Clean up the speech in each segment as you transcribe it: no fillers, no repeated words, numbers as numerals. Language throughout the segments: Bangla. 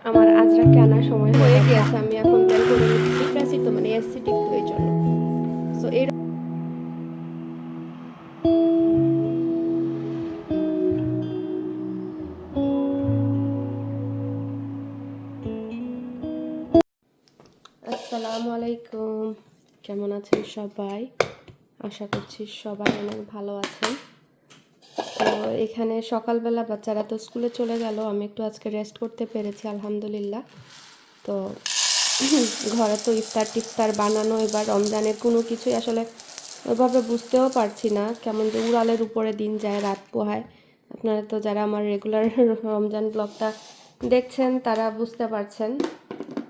আমার আজরাকে আনার সময় হয়ে গিয়েছে। আমি এখন প্ল্যান করে নিচ্ছি ট্রাসিড তো মানে অ্যাসিডিক তো এই জন্য। সো এই আসসালামু আলাইকুম, কেমন আছেন সবাই? আশা করছি সবাই অনেক ভালো আছেন। তো এখানে সকালবেলা বাচ্চারা তো স্কুলে চলে গেল, আমি একটু আজকে রেস্ট করতে পেরেছি আলহামদুলিল্লাহ। তো ঘরে তো ইফতার টিফতার বানানো, এবার রমজানের কোনো কিছুই আসলে ওইভাবে বুঝতেও পারছি না, কেমন যে উড়ালের উপরে দিন যায় রাত পোহায়। আপনারা তো যারা আমার রেগুলার রমজান ব্লগটা দেখছেন তারা বুঝতে পারছেন।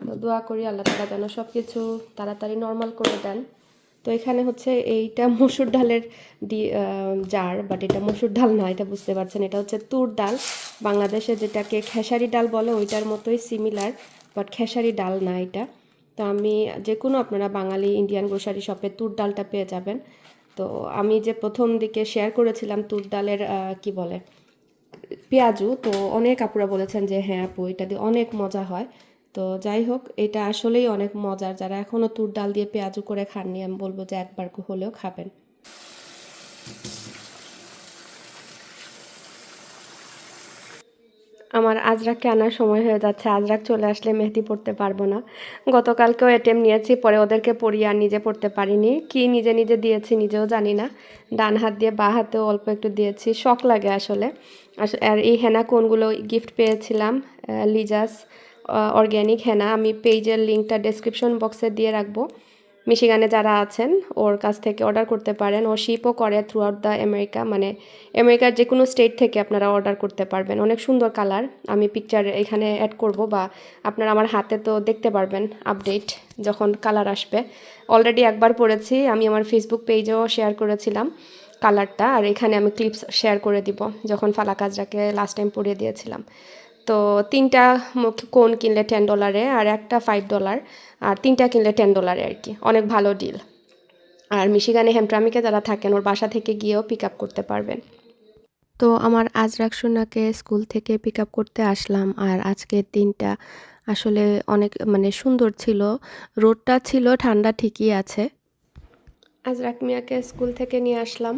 তো দোয়া করি আল্লাহ তাআলা যেন সব কিছু তাড়াতাড়ি নর্মাল করে দেন। তো এখানে হচ্ছে এইটা মসুর ডালের জার, বাট এটা মসুর ডাল না, এটা বুঝতে পারছেন, এটা হচ্ছে তুর ডাল। বাংলাদেশে যেটাকে খেসারি ডাল বলে ওইটার মতোই সিমিলার, বাট খেসারি ডাল না এটা। তো আমি যে কোনো আপনারা বাঙালি ইন্ডিয়ান গ্রোসারি শপে তুর ডালটা পেয়ে যাবেন। তো আমি যে প্রথম দিকে শেয়ার করেছিলাম তুর ডালের কি বলে পেঁয়াজু, তো অনেক আপুরা বলেছেন যে হ্যাঁ আপু এটা দিয়ে অনেক মজা হয়। তো যাই হোক, এটা আসলেই অনেক মজার। যারা এখনও তুর ডাল দিয়ে পেঁয়াজু করে খাননি, আমি বলবো যে একবার হলেও খাবেন। আমার আজরাককে আনার সময় হয়ে যাচ্ছে। আজরাক চলে আসলে মেহেদি পড়তে পারবো না। গতকালকেও অ্যাটেম্প নিয়েছি, পরে ওদেরকে পড়িয়ে আর নিজে পড়তে পারিনি। কি নিজে নিজে দিয়েছি নিজেও জানি না। ডান হাত দিয়ে বাঁ হাতেও অল্প একটু দিয়েছি, শখ লাগে আসলে। আর এই হেনা কোনগুলো গিফট পেয়েছিলাম, লিজাস অর্গ্যানিক হেনা। আমি পেজের লিঙ্কটা ডেসক্রিপশন বক্সে দিয়ে রাখবো। মিশিগানে যারা আছেন ওর কাছ থেকে অর্ডার করতে পারেন। ও শিপও করে থ্রু আউট দ্য আমেরিকা, মানে আমেরিকার যে কোনো স্টেট থেকে আপনারা অর্ডার করতে পারবেন। অনেক সুন্দর কালার, আমি পিকচার এখানে অ্যাড করব, বা আপনারা আমার হাতে তো দেখতে পারবেন আপডেট যখন কালার আসবে। অলরেডি একবার পরেছি, আমি আমার ফেসবুক পেজেও শেয়ার করেছিলাম কালারটা, আর এখানে আমি ক্লিপস শেয়ার করে দিব যখন ফালাক আজরাকে লাস্ট টাইম পরিয়ে দিয়েছিলাম। তো 3টা কোন কিনলে $10 আর একটা $5, আর 3টা কিনলে $10 আর কি, অনেক ভালো ডিল। আর মিশিগানে হ্যামট্রামিকে যারা থাকেন ওর বাসা থেকে গিয়েও পিক আপ করতে পারবেন। তো আমার আজরাক সোনাকে স্কুল থেকে পিক আপ করতে আসলাম, আর আজকের দিনটা আসলে অনেক মানে সুন্দর ছিল। রোদটা ছিল, ঠান্ডা ঠিকই আছে। আজরাক মিয়াকে স্কুল থেকে নিয়ে আসলাম,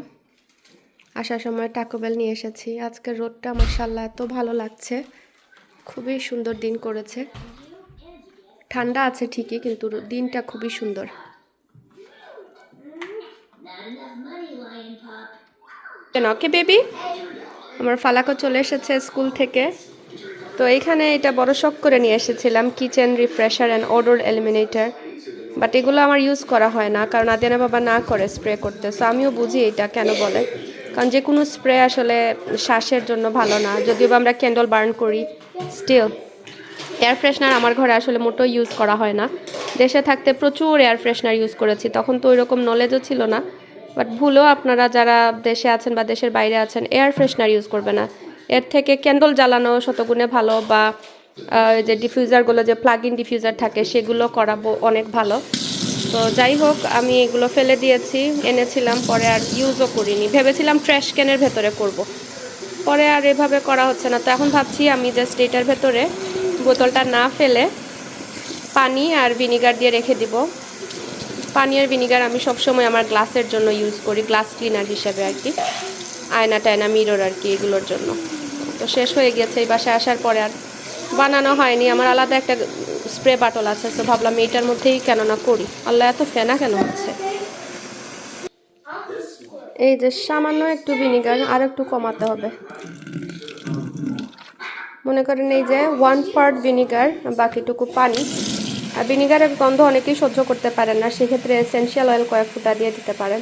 আসার সময় টাকোবেল নিয়ে এসেছি। আজকের রোদটা মাশাআল্লাহ এত ভালো লাগছে, খুবই সুন্দর দিন করেছে। ঠান্ডা আছে ঠিকই, কিন্তু দিনটা খুবই সুন্দর। ওকে বেবি, আমার ফালাকও চলে এসেছে স্কুল থেকে। তো এইখানে এটা বড় শখ করে নিয়ে এসেছিলাম, kitchen refresher and odour eliminator. But এগুলো আমার ইউজ করা হয় না, কারণ আদিয়ানা বাবা না করে স্প্রে করতে। সো আমিও বুঝি এটা কেন বলে, কারণ যে কোনো স্প্রে আসলে শ্বাসের জন্য ভালো না, যদিও বা আমরা ক্যান্ডল বার্ন করি। স্টিল এয়ার ফ্রেশনার আমার ঘরে আসলে মোটেও ইউজ করা হয় না। দেশে থাকতে প্রচুর এয়ার ফ্রেশনার ইউজ করেছি, তখন তো ওইরকম নলেজও ছিল না। বাট ভুলেও আপনারা যারা দেশে আছেন বা দেশের বাইরে আছেন এয়ার ফ্রেশনার ইউজ করবে না। এর থেকে ক্যান্ডল জ্বালানো শতগুণে ভালো, বা যে ডিফিউজারগুলো যে প্লাগ ইন ডিফিউজার থাকে সেগুলো করাবো অনেক ভালো। তো যাই হোক, আমি এগুলো ফেলে দিয়েছি, এনেছিলাম পরে আর ইউজও করিনি। ভেবেছিলাম ট্র্যাশ ক্যানের ভেতরে করব, পরে আর এভাবে করা হচ্ছে না। তো এখন ভাবছি আমি জাস্ট এটার ভেতরে বোতলটা না ফেলে পানি আর ভিনিগার দিয়ে রেখে দিব। পানি আর ভিনিগার আমি সবসময় আমার গ্লাসের জন্য ইউজ করি, গ্লাস ক্লিনার হিসেবে আর কি, আয়না টায়না মিরর আর কি, এগুলোর জন্য। তো শেষ হয়ে গেছে এই বাসায় আসার পরে, আর বানানো হয়নি। আমার আলাদা একটা স্প্রে বাটল আছে, তো ভাবলাম এইটার মধ্যেই কেন না করি। আল্লাহ এত ফেনা কেন হচ্ছে। এই যে সামান্য একটু ভিনিগার, আর একটু কমাতে হবে। মনে করেন এই যে 1 পার্ট ভিনিগার, বাকিটুকু পানি। আর ভিনিগারের গন্ধ অনেকেই সহ্য করতে পারেন না, সেক্ষেত্রে এসেনশিয়াল অয়েল কয়েক ফুটা দিয়ে দিতে পারেন।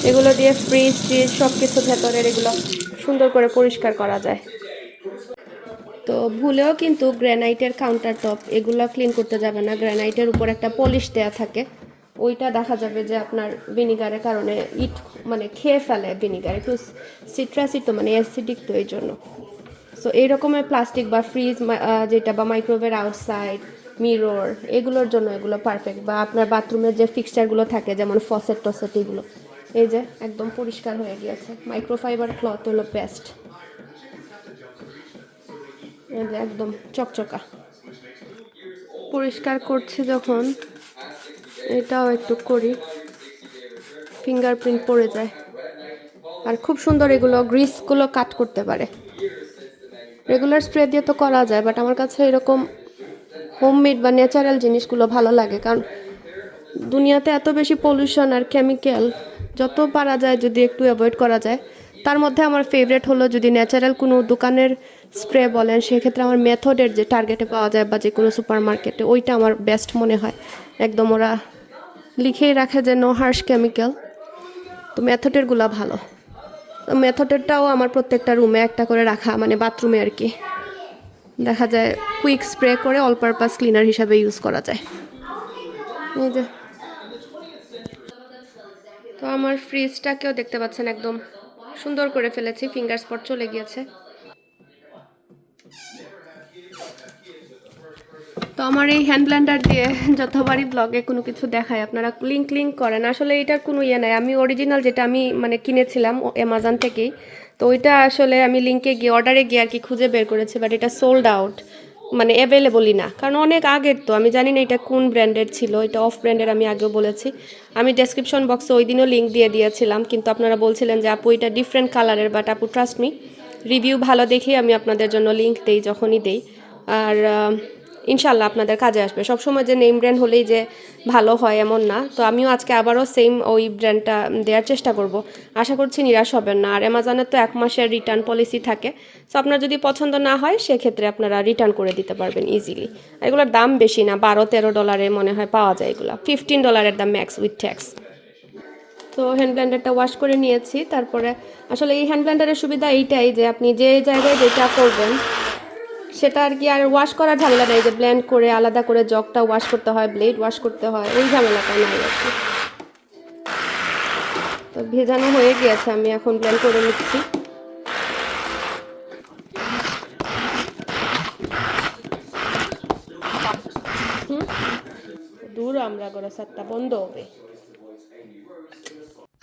এগুলো দিয়ে ফ্রিজ ট্রিজ সব কিছু ভেতরের এগুলো সুন্দর করে পরিষ্কার করা যায়। তো ভুলেও কিন্তু গ্রানাইটের কাউন্টার টপ এগুলো ক্লিন করতে যাবে না। গ্রানাইটের উপর একটা পলিশ দেওয়া থাকে, ওইটা দেখা যাবে যে আপনার ভিনিগারের কারণে ইট মানে খেয়ে ফেলে। ভিনিগার একটু সিট্রাসিড তো মানে অ্যাসিডিক, তো এই জন্য। সো এই রকমের প্লাস্টিক বা ফ্রিজ যেটা বা মাইক্রোওয়েভের আউটসাইড মিরর, এগুলোর জন্য এগুলো পারফেক্ট। বা আপনার বাথরুমের যে ফিক্সচারগুলো থাকে যেমন ফসেট টসেট, এগুলো এই যে একদম পরিষ্কার হয়ে গিয়েছে। মাইক্রোফাইবার ক্লথ হলো বেস্ট। এই যে একদম চকচকা। পরিষ্কার করছি যখন এটাও একটু করি, ফিঙ্গারপ্রিন্ট পড়ে যায়। আর খুব সুন্দর এগুলো গ্রিসগুলো কাট করতে পারে। রেগুলার স্প্রে দিয়ে তো করা যায়, বাট আমার কাছে এরকম হোমমেড বা ন্যাচারাল জিনিসগুলো ভালো লাগে, কারণ দুনিয়াতে এত বেশি পলিউশন আর কেমিক্যাল, যত পারা যায় যদি একটু অ্যাভয়েড করা যায়। তার মধ্যে আমার ফেভারিট হলো যদি ন্যাচারাল কোনো দোকানের স্প্রে বলেন, সেক্ষেত্রে আমার মেথডের যে টার্গেটে পাওয়া যায় বা যে কোনো সুপার মার্কেটে, ওইটা আমার বেস্ট মনে হয়। একদম ওরা লিখেই রাখে যে নো হার্শ কেমিক্যাল, তো মেথডেরগুলো ভালো। তো মেথডেরটাও আমার প্রত্যেকটা রুমে একটা করে রাখা, মানে বাথরুমে আর কি, দেখা যায় কুইক স্প্রে করে অল পারপাস ক্লিনার হিসাবে ইউজ করা যায়। এই যে, তো আমার ফ্রিজটাকেও দেখতে পাচ্ছেন একদম সুন্দর করে ফেলেছি, ফিঙ্গার স্পট চলে গিয়েছে। তো আমার এই হ্যান্ড ব্লেন্ডার দিয়ে যতবারই ব্লগে কোনো কিছু দেখায় আপনারা লিঙ্ক করেন, আসলে এটার কোনো ইয়ে নাই। আমি অরিজিনাল যেটা আমি মানে কিনেছিলাম অ্যামাজন থেকেই, তো ওইটা আসলে আমি লিঙ্কে গিয়ে অর্ডারে গিয়ে আর কি খুঁজে বের করেছি, বাট এটা সোল্ড আউট, মানে অ্যাভেলেবলই না, কারণ অনেক আগের, তো আমি জানি না এটা কোন ব্র্যান্ডের ছিল, এটা অফ ব্র্যান্ডের, আমি আগেও বলেছি। আমি ডেসক্রিপশন বক্সে ওই দিনও লিঙ্ক দিয়ে দিয়েছিলাম, কিন্তু আপনারা বলছিলেন যে আপু এটা ডিফারেন্ট কালারের, বাট আপু ট্রাস্ট মি, রিভিউ ভালো দেখেই আমি আপনাদের জন্য লিঙ্ক দেই যখনই দেই। আর ইনশাল্লাহ আপনাদের কাজে আসবে। সবসময় যে নেম ব্র্যান্ড হলেই যে ভালো হয় এমন না। তো আমিও আজকে আবারও সেম ওই ব্র্যান্ডটা দেওয়ার চেষ্টা করব, আশা করছি নিরাশ হবেন না। আর অ্যামাজনের তো 1 মাসের রিটার্ন পলিসি থাকে, সো আপনার যদি পছন্দ না হয় সেক্ষেত্রে আপনারা রিটার্ন করে দিতে পারবেন ইজিলি। এগুলোর দাম বেশি না, $12-13 মনে হয় পাওয়া যায় এগুলো, $15 দাম ম্যাক্স উইথ ট্যাক্স। তো হ্যান্ড ব্লেন্ডারটা ওয়াশ করে নিয়েছি। তারপরে আসলে এই হ্যান্ড ব্লেন্ডারের সুবিধা এইটাই যে আপনি যে জায়গায় যেটা করবেন সেটা আর কি আর ওয়াশ করার ঝামেলা নেই, যে ব্লেন্ড করে আলাদা করে জগটা ওয়াশ করতে হয়, ব্লেড ওয়াশ করতে হয়, ওই ঝামেলাটা নাই আর কি। তো ভেজানো হয়ে গিয়েছে, আমি এখন ব্লেন্ড করে নিচ্ছি। দূর আমরা করে সাতটা বন্ধ হবে।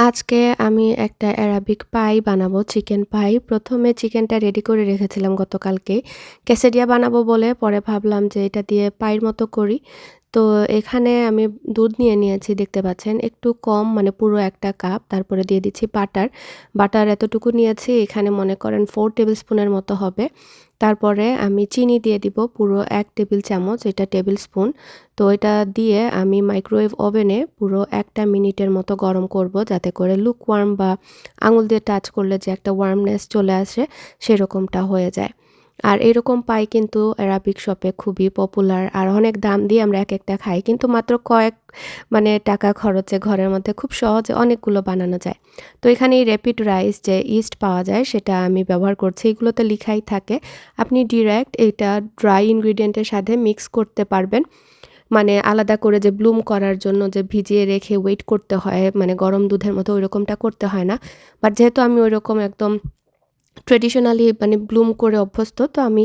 আজকে আমি একটা অ্যারাবিক পাই বানাবো, চিকেন পাই। প্রথমে চিকেনটা রেডি করে রেখেছিলাম গতকালকে, ক্যাসেডিয়া বানাবো বলে, পরে ভাবলাম যে এটা দিয়ে পাইয়ের মতো করি। তো এখানে আমি দুধ নিয়ে নিয়েছি, দেখতে পাচ্ছেন একটু কম, মানে পুরো 1 কাপ। তারপরে দিয়ে দিচ্ছি বাটার এতটুকু নিয়েছি, এখানে মনে করেন 4 টেবিল স্পুনের মতো হবে। তারপরে আমি চিনি দিয়ে দিব পুরো 1 টেবিল চামচ, এটা টেবিল স্পুন। তো এটা দিয়ে আমি মাইক্রোওয়েভ ওভেনে পুরো 1 মিনিটের মতো গরম করব, যাতে করে লুক ওয়ার্ম বা আঙুল দিয়ে টাচ করলে যে একটা ওয়ার্মনেস চলে আসে সেরকমটা হয়ে যায়। আর এরকম পাই কিন্তু অ্যারাবিক শপে খুবই পপুলার, আর অনেক দাম দিয়ে আমরা একটা খাই, কিন্তু মাত্র কয়েক মানে টাকা খরচে ঘরের মধ্যে খুব সহজে অনেকগুলো বানানো যায়। তো এখানে এই র্যাপিড রাইস যে ইস্ট পাওয়া যায় সেটা আমি ব্যবহার করছি, এগুলোতে লেখাই থাকে আপনি ডিরেক্ট এটা ড্রাই ইনগ্রিডিয়েন্টের সাথে মিক্স করতে পারবেন, মানে আলাদা করে যে ব্লুম করার জন্য যে ভিজিয়ে রেখে ওয়েট করতে হয়, মানে গরম দুধের মতো ওইরকমটা করতে হয় না। বাট যেহেতু আমি ওইরকম একদম ট্রেডিশনালি মানে ব্লুম করে অভ্যস্ত, তো আমি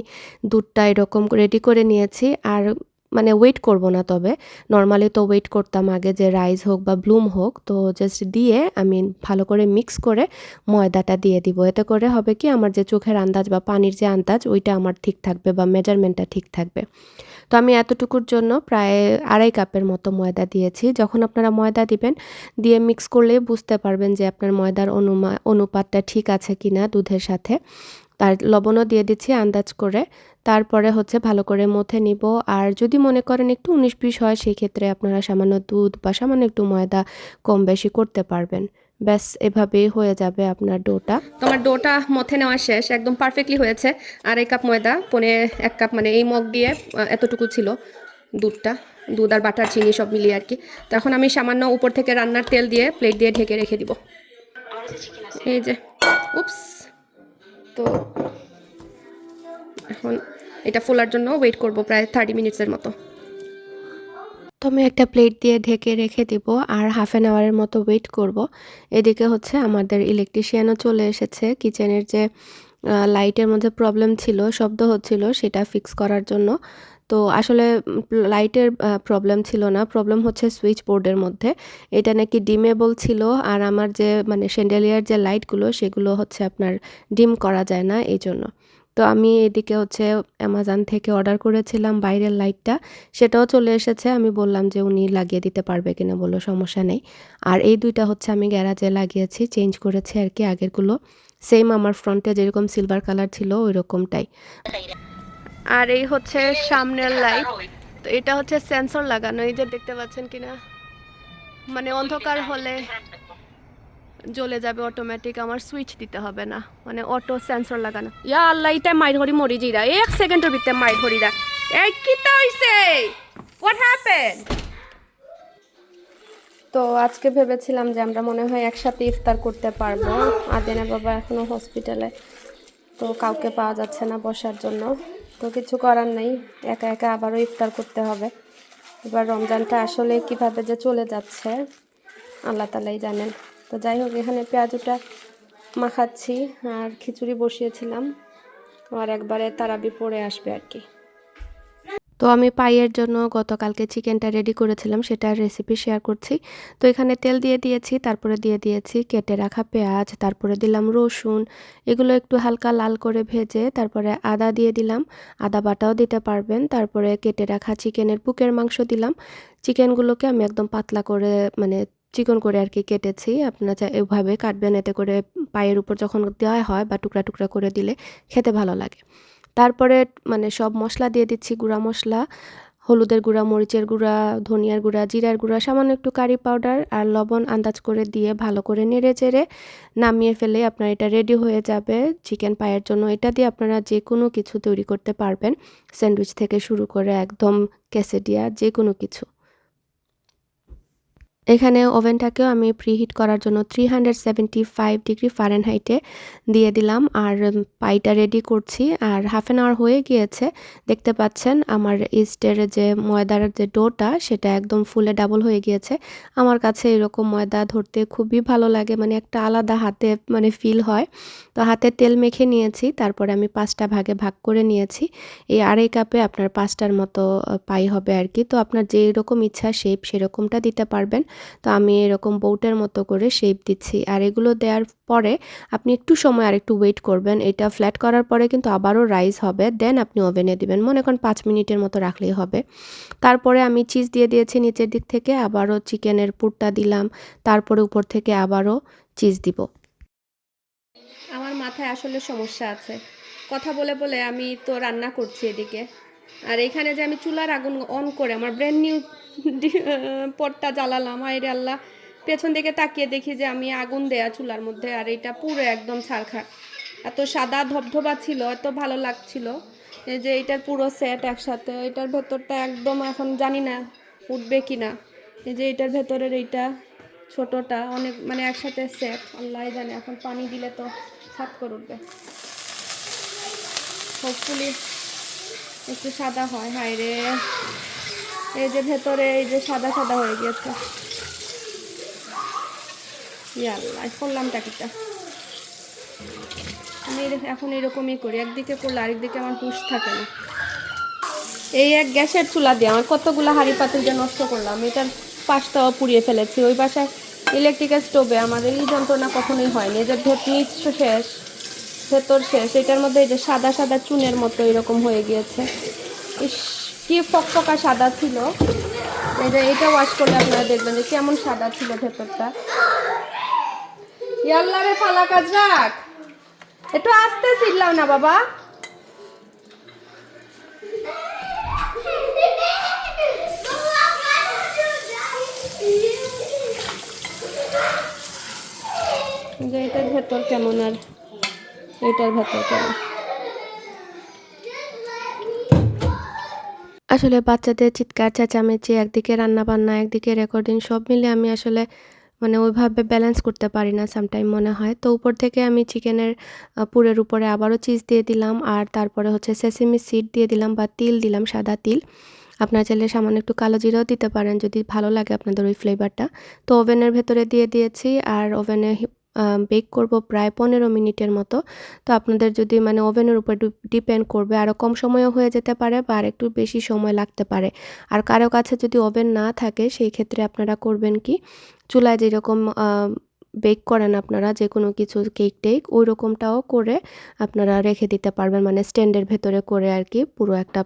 দুধটা এরকম রেডি করে নিয়েছি। আর মানে ওয়েট করব না, তবে নর্মালি তো ওয়েট করতাম আগে, যে রাইস হোক বা ব্লুম হোক, তো জাস্ট দিয়ে আমি ভালো করে মিক্স করে ময়দাটা দিয়ে দিব। এতে করে হবে কি, আমার যে চোখের আন্দাজ বা পানির যে আন্দাজ ওইটা আমার ঠিক থাকবে বা মেজারমেন্টটা ঠিক থাকবে। তো আমি এতটুকুর জন্য প্রায় 2.5 কাপের মতো ময়দা দিয়েছি। যখন আপনারা ময়দা দিবেন, দিয়ে মিক্স করলে বুঝতে পারবেন যে আপনার ময়দার অনুপাতটা ঠিক আছে কিনা দুধের সাথে। তার লবণও দিয়ে দিচ্ছি আন্দাজ করে। তারপরে হচ্ছে ভালো করে মথে নিব। আর যদি মনে করেন একটু 19-20 হয়, সেক্ষেত্রে আপনারা সামান্য দুধ বা সামান্য একটু ময়দা কম বেশি করতে পারবেন। ব্যাস এভাবেই হয়ে যাবে আপনার ডোটা। তোমার ডোটা মথে নেওয়া শেষ, একদম পারফেক্টলি হয়েছে। 2.5 কাপ ময়দা, 1 কাপ, মানে এই মগ দিয়ে এতটুকু ছিল দুধ আর বাটার চিনি সব মিলিয়ে আর কি। তো এখন আমি সামান্য উপর থেকে রান্নার তেল দিয়ে প্লেট দিয়ে ঢেকে রেখে দিব। এই যে, উপস। তো এখন এটা ফোলার জন্য ওয়েট করব প্রায় 30 মিনিটসের মতো। তো আমি একটা প্লেট দিয়ে ঢেকে রেখে দিব আর হাফ অ্যান আওয়ারের মতো ওয়েট করব। এদিকে হচ্ছে আমাদের ইলেকট্রিশিয়ানও চলে এসেছে, কিচেনের যে লাইটের মধ্যে প্রবলেম ছিল, শব্দ হচ্ছিল, সেটা ফিক্স করার জন্য। তো আসলে লাইটের প্রবলেম ছিল না, প্রবলেম হচ্ছে সুইচ বোর্ডের মধ্যে। এটা নাকি ডিমেবল ছিল, আর আমার যে মানে শ্যান্ডেলিয়ার যে লাইটগুলো সেগুলো হচ্ছে আপনার ডিম করা যায় না এই জন্য। তো আমি এদিকে হচ্ছে অ্যামাজন থেকে অর্ডার করেছিলাম বাইরের লাইটটা, সেটাও চলে এসেছে। আমি বললাম যে উনি লাগিয়ে দিতে পারবে কিনা, বলল সমস্যা নেই। আর এই দুইটা হচ্ছে আমি গ্যারাজে লাগিয়েছি, চেঞ্জ করেছি আর কি আগেরগুলো। সেম আমার ফ্রন্টে যেরকম সিলভার কালার ছিল ওই রকমটাই। আর এই হচ্ছে সামনের লাইট। তো এটা হচ্ছে সেন্সর লাগানো, এই যে দেখতে পাচ্ছেন কিনা, মানে অন্ধকার হলে জ্বলে যাবে অটোমেটিক, আমার সুইচ দিতে হবে না, মানে অটো সেন্সর লাগানো। ইয়া আল্লাহ, এটা মাইর হরি মরি যাইরা এক সেকেন্ডের ভিতরে মাইর হরিরা। এই কিটা হইছে, হোয়াট হ্যাপেন্ড? তো আজকে ভেবেছিলাম যে আমরা মনে হয় একসাথে ইফতার করতে পারবো। আদিনা বাবা এখনো হসপিটালে, তো কাউকে পাওয়া যাচ্ছে না বসার জন্য। তো কিছু করার নেই, একা একা আবারও ইফতার করতে হবে। এবার রমজানটা আসলে কিভাবে যে চলে যাচ্ছে আল্লাহ তালাই জানেন। তো যাই হোক, এখানে পেঁয়াজুটা মাখাচ্ছি আর খিচুড়ি বসিয়েছিলাম, আর একবারে তারাবি পড়ে আসবে আর কি। তো আমি পাইয়ের জন্য গতকালকে চিকেনটা রেডি করেছিলাম, সেটার রেসিপি শেয়ার করছি। তো এখানে তেল দিয়ে দিয়েছি, তারপরে দিয়ে দিয়েছি কেটে রাখা পেঁয়াজ, তারপরে দিলাম রসুন, এগুলো একটু হালকা লাল করে ভেজে তারপরে আদা দিয়ে দিলাম, আদা বাটাও দিতে পারবেন। তারপরে কেটে রাখা চিকেনের বুকের মাংস দিলাম। চিকেনগুলোকে আমি একদম পাতলা করে মানে চিকন করে আর কি কেটেছি, আপনারা এভাবে কাটবেন, এতে করে পায়ের উপর যখন দেওয়া হয় বা টুকরা টুকরা করে দিলে খেতে ভালো লাগে। তারপরে মানে সব মশলা দিয়ে দিচ্ছি, গুঁড়া মশলা, হলুদের গুঁড়া, মরিচের গুঁড়া, ধনিয়ার গুঁড়া, জিরার গুঁড়া, সামান্য একটু কারি পাউডার আর লবণ আন্দাজ করে দিয়ে ভালো করে নেড়ে চেড়ে নামিয়ে ফেলে আপনার এটা রেডি হয়ে যাবে চিকেন পায়ের জন্য। এটা দিয়ে আপনারা যে কোনো কিছু তৈরি করতে পারবেন, স্যান্ডউইচ থেকে শুরু করে একদম ক্যাসেডিয়া যে কোনো কিছু। এখানে ওভেনটাকেও আমি প্রিহিট করার জন্য 375 ডিগ্রি ফারেনহাইটে দিয়ে দিলাম, আর পাইটা রেডি করছি। আর হাফ অ্যান আওয়ার হয়ে গিয়েছে, দেখতে পাচ্ছেন আমার ইস্টের যে ময়দার যে ডোটা সেটা একদম ফুলে ডাবল হয়ে গিয়েছে। আমার কাছে এরকম ময়দা ধরতে খুবই ভালো লাগে, মানে একটা আলাদা হাতে মানে ফিল হয়। তো হাতে তেল মেখে নিয়েছি, তারপরে আমি 5টা ভাগে ভাগ করে নিয়েছি। এই আড়াই কাপে আপনার 5টার মতো পাই হবে আর কি। তো আপনার যেই রকম ইচ্ছা শেপ সেরকমটা দিতে পারবেন। তো আমি এরকম বোটের মতো করে শেপ দিচ্ছি। আর এগুলো দেওয়ার পরে আপনি একটু সময় আর একটু ওয়েট করবেন, এটা ফ্ল্যাট করার পরে কিন্তু আবারও রাইস হবে, দেন আপনি ওভেনে দিবেন, মনে করেন 5 মিনিটের মতো রাখলেই হবে। তারপরে আমি চিজ দিয়ে দিয়েছি নিচের দিক থেকে, আবারও চিকেনের পুরটা দিলাম, তারপরে উপর থেকে আবারও চিজ দিব। আমার মাথায় আসলে সমস্যা আছে, কথা বলে বলে আমি তো রান্না করছি এদিকে, আর এখানে যে আমি চুলার আগুন অন করে আমার ব্র্যান্ড নিউ পটটা জ্বালালাম, আইরে আল্লাহ, পেছন দিকে তাকিয়ে দেখি যে আমি আগুন দেয়া চুলার মধ্যে, আর এটা পুরো একদম ছারখার। এত সাদা ধবধবা ছিল, এত ভালো লাগছিল। এই যে এটার পুরো সেট একসাথে, এটার ভেতরটা একদম এখন জানি না উঠবে কি না। এই যে এটার ভেতরের এইটা ছোটটা অনেক মানে একসাথে সেট, আল্লাহ জানে, এখন পানি দিলে তো ছাপ করে উঠবে। হোপফুলি একটু সাদা হয়। হায় রে, এই যে ভেতরে এই যে সাদা সাদা হয়ে গিয়েছে, আল্লাহ করলামটা কিটা। আমি এখন এরকমই করি, একদিকে করলে আরেকদিকে আমার হুঁশ থাকে না। এই এক গ্যাসের চুলা দিয়ে আমার কতগুলো হাঁড়ি পাতিল যে নষ্ট করলাম, এটার পাশটাও পুড়িয়ে ফেলেছি। ওই বাসায় ইলেকট্রিক্যাল স্টোভে আমাদের এই যন্ত্রণা কখনোই হয়নি, এই যে নিচ শেষ ভেতর শেষ, এটার মধ্যে এই যে সাদা সাদা চুনের মতো এরকম হয়ে গিয়েছে। ইস, কি ফকফকা সাদা ছিল। এই যে এটা ওয়াশ করলে আপনারা দেখবেন যে কেমন সাদা ছিল ভেতরটা। ইয়াল্লা রে ফালা কাজ রাখ, একটু আস্তে ছিলাও না বাবা। যে এটার ভেতর কেমন আর এটার ভেতর কেমন। আসলে বাচ্চাদের চিৎকার চেঁচামেচি, একদিকে রান্না বান্না, একদিকে রেকর্ডিং, সব মিলে আমি আসলে মানে ওইভাবে ব্যালেন্স করতে পারি না সামটাইম মনে হয়। তো উপর থেকে আমি চিকেনের পুরের উপরে আবারও চিজ দিয়ে দিলাম, আর তারপরে হচ্ছে সেসেমি সিড দিয়ে দিলাম বা তিল দিলাম, সাদা তিল। আপনার চাইলে সামান্য একটু কালো জিরাও দিতে পারেন যদি ভালো লাগে আপনাদের ওই ফ্লেভারটা। তো ওভেনের ভেতরে দিয়ে দিয়েছি, আর ওভেনে বেক করব প্রায় 15 মিনিটের মতো। তো আপনাদের যদি মানে ওভেনের উপর ডিপেন্ড করবে, আরও কম সময়ও হয়ে যেতে পারে বা আর একটু বেশি সময় লাগতে পারে। আর কারো কাছে যদি ওভেন না থাকে সেই ক্ষেত্রে আপনারা করবেন কি, চুলায় যেরকম বেক করেন আপনারা যে কোনো কিছু কেক টেক ওই রকমটাও করে আপনারা রেখে দিতে পারবেন, মানে স্ট্যান্ডের ভেতরে করে আর কি, পুরো একটা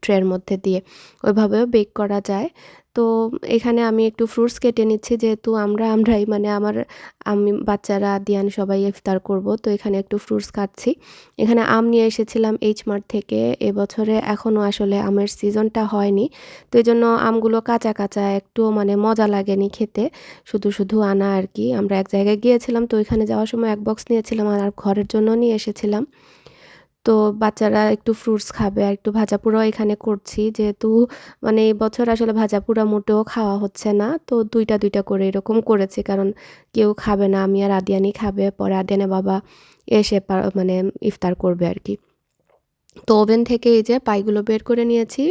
ট্রের মধ্যে দিয়ে ওইভাবেও বেক করা যায়। তো এখানে আমি একটু ফ্রুটস কেটে নিচ্ছি, যেহেতু আমরাই মানে আমি বাচ্চারা দিয়ান সবাই ইফতার করব, তো এখানে একটু ফ্রুটস কাটছি। এখানে আম নিয়ে এসেছিলাম এইচ মার্ট থেকে, এবছরে এখনও আসলে আমের সিজনটা হয়নি, তো এই জন্য আমগুলো কাঁচা কাঁচা একটু মানে মজা লাগেনি খেতে, শুধু শুধু আনা আর কি। আমরা এক জায়গায় গিয়েছিলাম, তো ওইখানে যাওয়ার সময় এক বক্স নিয়েছিলাম আর ঘরের জন্য নিয়ে এসেছিলাম। তো বাচ্চারা একটু ফ্রুটস খাবে আর একটু ভাজাপোড়াও এখানে করছি, যেহেতু মানে এই বছর আসলে ভাজাপোড়া মোটেও খাওয়া হচ্ছে না, তো দুইটা দুইটা করে এরকম করেছি, কারণ কেউ খাবে না, আমি আর আদিয়ানি খাবে, পরে আদিয়ানের বাবা এসে মানে ইফতার করবে আর কি। তো ওভেন থেকে এই যে পাইগুলো বের করে নিয়েছি,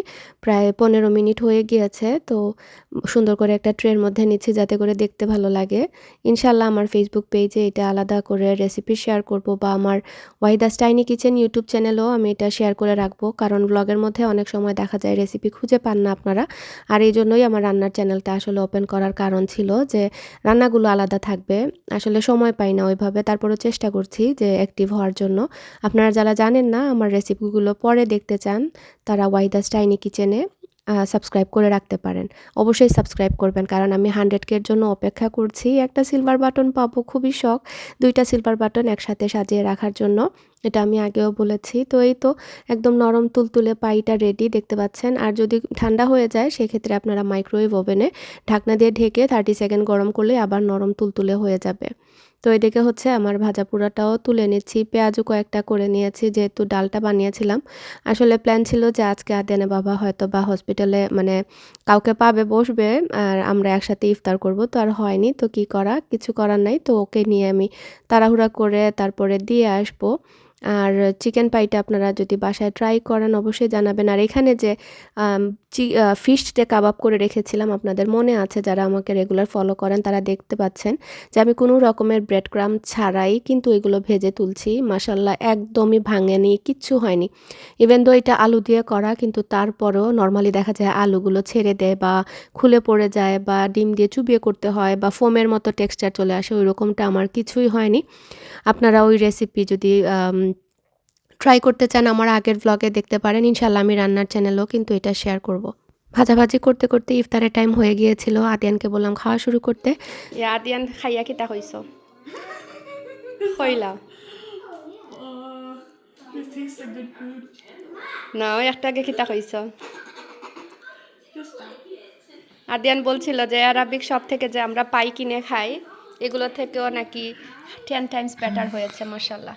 প্রায় 15 মিনিট হয়ে গিয়েছে। তো সুন্দর করে একটা ট্রের মধ্যে নিচ্ছি যাতে করে দেখতে ভালো লাগে। ইনশাল্লাহ আমার ফেসবুক পেজে এটা আলাদা করে রেসিপি শেয়ার করব, বা আমার ওয়াহিদাস টাইনি কিচেন ইউটিউব চ্যানেলেও আমি এটা শেয়ার করে রাখবো, কারণ ব্লগের মধ্যে অনেক সময় দেখা যায় রেসিপি খুঁজে পান না আপনারা। আর এই জন্যই আমার রান্নার চ্যানেলটা আসলে ওপেন করার কারণ ছিল যে রান্নাগুলো আলাদা থাকবে, আসলে সময় পাই না ওইভাবে, তারপরেও চেষ্টা করছি যে অ্যাক্টিভ হওয়ার জন্য। আপনারা যারা জানেন না আমার রেসিপিগুলো পরে দেখতে চান, তারা ওয়াহিদাস টাইনি কিচেনে সাবস্ক্রাইব করে রাখতে পারেন। অবশ্যই সাবস্ক্রাইব করবেন, কারণ আমি 100K-র জন্য অপেক্ষা করছি। একটা সিলভার বাটন পাবো, খুবই শখ 2টা সিলভার বাটন একসাথে সাজিয়ে রাখার জন্য, এটা আমি আগেও বলেছি। তো এই তো একদম নরম তুলতুলে পাইটা রেডি দেখতে পাচ্ছেন। আর যদি ঠান্ডা হয়ে যায় সেক্ষেত্রে আপনারা মাইক্রোওয়েভ ওভেনে ঢাকনা দিয়ে ঢেকে 30 সেকেন্ড গরম করলে আবার নরম তুলতুলে হয়ে যাবে। তো এদিকে হচ্ছে আমার ভাজা পোড়াটাও তুলে নিচ্ছি, পেঁয়াজও কয়েকটা করে নিয়েছি, যেহেতু ডালটা বানিয়েছিলাম। আসলে প্ল্যান ছিল যে আজকে আদিয়ানের বাবা হয়তো বা হসপিটালে মানে কাউকে পাবে, বসবে, আর আমরা একসাথে ইফতার করব, তো আর হয়নি। তো কিছু করার নাই, তো ওকে নিয়ে আমি তাড়াহুড়া করে তারপরে দিয়ে আসবো। আর চিকেন পাইটা আপনারা যদি বাসায় ট্রাই করেন অবশ্যই জানাবেন। আর এখানে যে ফিশ যে কাবাব করে রেখেছিলাম, আপনাদের মনে আছে যারা আমাকে রেগুলার ফলো করেন তারা দেখতে পাচ্ছেন যে আমি কোনো রকমের ব্রেড ক্রাম ছাড়াই কিন্তু এগুলো ভেজে তুলছি। মাশাল্লাহ একদমই ভাঙেনি, কিচ্ছু হয়নি। ইভেন দো এটা আলু দিয়ে করা, কিন্তু তারপরেও নর্মালি দেখা যায় আলুগুলো ছেড়ে দেয় বা খুলে পড়ে যায় বা ডিম দিয়ে চুবিয়ে করতে হয় বা ফোমের মতো টেক্সচার চলে আসে, ওই রকমটা আমার কিছুই হয়নি। আপনারা ওই রেসিপি যদি ট্রাই করতে চান আমার আগের ব্লগে দেখতে পারেন, ইনশাল্লাহ আমি রান্নার চ্যানেলেও কিন্তু এটা শেয়ার করব। ভাজাভাজি করতে করতে ইফতারের টাইম হয়ে গিয়েছিল, আদিয়ানকে বললাম খাওয়া শুরু করতে। আদিয়ান খাইয়া কিতা হইছ কইলা This tastes like good food. না, ওই একটা আগে কিতা হইছ। Just that. আদিয়ান বলছিল যে আরাবিক শপ থেকে যে আমরা পাই কিনে খাই, এগুলো থেকেও নাকি 10 টাইমস বেটার হয়েছে মাশাল্লাহ।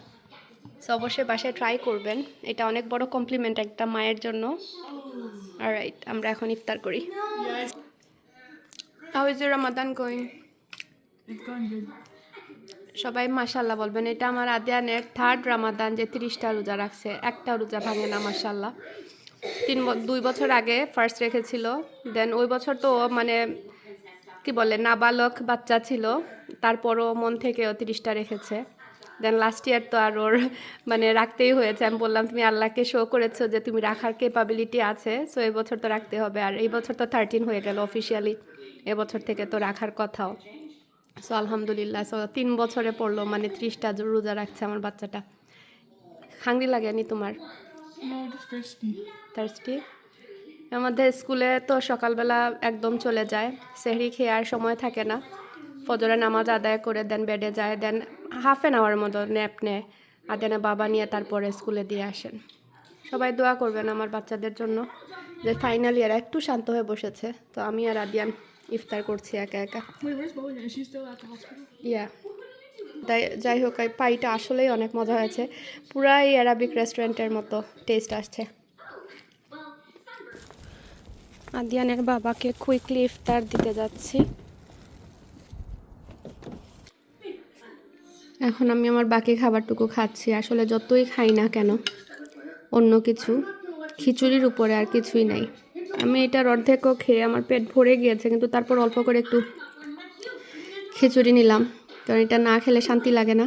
সো অবশ্যই বাসায় ট্রাই করবেন, এটা অনেক বড় কমপ্লিমেন্ট একটা মায়ের জন্য। অলরাইট, আমরা এখন ইফতার করি। Yes. How is your Ramadan going? It's going good. সবাই মাশাল্লাহ বলবেন, এটা আমার আদিয়ানের 3rd রামাদান যে 30টা রোজা রাখছে, একটা রোজা ভাঙে না মাশাল্লাহ। 2 বছর আগে ফার্স্ট রেখেছিল, দেন ওই বছর তো মানে কি বলে নাবালক বাচ্চা ছিল, তারপরও মন থেকেও 30টা রেখেছে। দেন লাস্ট ইয়ার তো আর ওর মানে রাখতেই হয়েছে, আমি বললাম তুমি আল্লাহকে শো করেছো যে তুমি রাখার ক্যাপাবিলিটি আছে, সো এই বছর তো রাখতে হবে। আর এই বছর তো 13 হয়ে গেল অফিসিয়ালি, এবছর থেকে তো রাখার কথাও। সো আলহামদুলিল্লাহ, সো 3 বছরে পড়লো, মানে 30টা রোজা রাখছে আমার বাচ্চাটা। হাংরি লাগেনি তোমার? No, just thirsty. থার্সটি। আমাদের স্কুলে তো সকালবেলা একদম চলে যায়, সেহরি খেয়ে আর সময় থাকে না। ফজরে নামাজ আদায় করে দেন বেডে যায়, দেন হাফ অ্যান আওয়ার মতো ন্যাপ নেয়, আদেনা বাবা নিয়ে তারপরে স্কুলে দিয়ে আসেন। সবাই দোয়া করবেন আমার বাচ্চাদের জন্য, যে ফাইনালি এরা একটু শান্ত হয়ে বসেছে। তো আমি আর আদিয়ান ইফতার করছি একা একা। Wait, where's Bojan? Is she still at the hospital? ইয়া, যাই হোক, এই পাইটা আসলেই অনেক মজা হয়েছে, পুরাই অ্যারাবিক রেস্টুরেন্টের মতো টেস্ট আসছে। আদিয়ানের বাবাকে কুইকলি ইফতার দিতে যাচ্ছি। এখন আমি আমার বাকি খাবারটুকু খাচ্ছি। আসলে যতই খাই না কেন অন্য কিছু, খিচুড়ির উপরে আর কিছুই নাই। আমি এটার অর্ধেকও খেয়ে আমার পেট ভরে গিয়েছে, কিন্তু তারপর অল্প করে একটু খিচুড়ি নিলাম, কারণ এটা না খেলে শান্তি লাগে না।